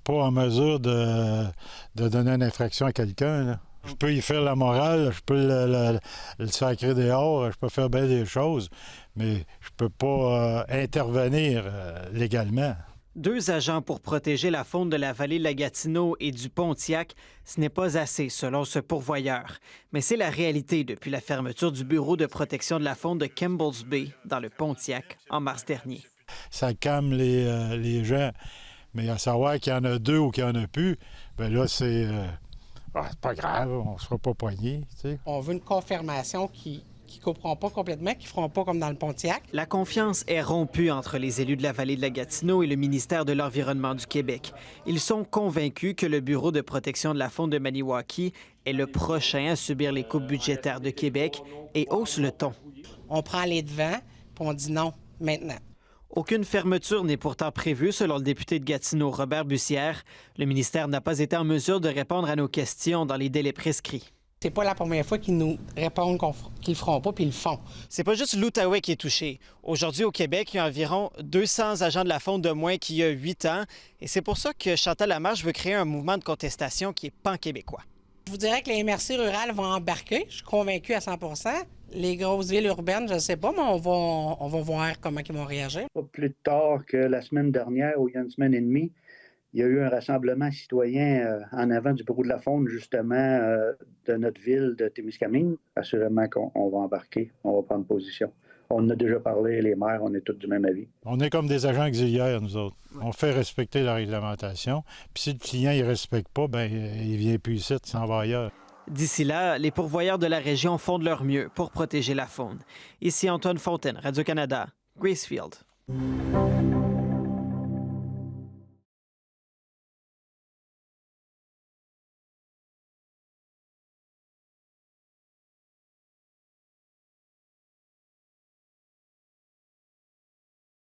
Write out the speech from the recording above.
pas en mesure de donner une infraction à quelqu'un, là. Je peux y faire la morale, je peux le sacrer dehors, je peux faire bien des choses, mais je peux pas intervenir légalement. 2 agents pour protéger la faune de la vallée de la Gatineau et du Pontiac, ce n'est pas assez, selon ce pourvoyeur. Mais c'est la réalité depuis la fermeture du bureau de protection de la faune de Campbell's Bay, dans le Pontiac, en mars dernier. Ça calme les gens, mais à savoir qu'il y en a 2 ou qu'il n'y en a plus, bien là, c'est pas grave, on ne sera pas poignés, tu sais. On veut une confirmation qui ne couperont pas complètement, qui ne feront pas comme dans le Pontiac. La confiance est rompue entre les élus de la vallée de la Gatineau et le ministère de l'Environnement du Québec. Ils sont convaincus que le Bureau de protection de la faune de Maniwaki est le prochain à subir les coupes budgétaires de Québec et hausse le ton. On prend les devants, puis on dit non maintenant. Aucune fermeture n'est pourtant prévue, selon le député de Gatineau, Robert Bussière. Le ministère n'a pas été en mesure de répondre à nos questions dans les délais prescrits. C'est pas la première fois qu'ils nous répondent qu'ils le feront pas, puis ils le font. C'est pas juste l'Outaouais qui est touché. Aujourd'hui, au Québec, il y a environ 200 agents de la faune de moins qu'il y a 8 ans. Et c'est pour ça que Chantal Lamarche veut créer un mouvement de contestation qui est pan-québécois. Je vous dirais que les MRC rurales vont embarquer. Je suis convaincu à 100 % Les grosses villes urbaines, je ne sais pas, mais on va voir comment ils vont réagir. Pas plus tard que la semaine dernière, ou il y a une semaine et demie, il y a eu un rassemblement citoyen en avant du bureau de la faune, justement, de notre ville de Témiscamingue. Assurément qu'on va embarquer, on va prendre position. On en a déjà parlé, les maires, on est tous du même avis. On est comme des agents auxiliaires, nous autres. On fait respecter la réglementation. Puis si le client ne respecte pas, bien, il vient plus ici, il s'en va ailleurs. D'ici là, les pourvoyeurs de la région font de leur mieux pour protéger la faune. Ici Antoine Fontaine, Radio-Canada, Gracefield.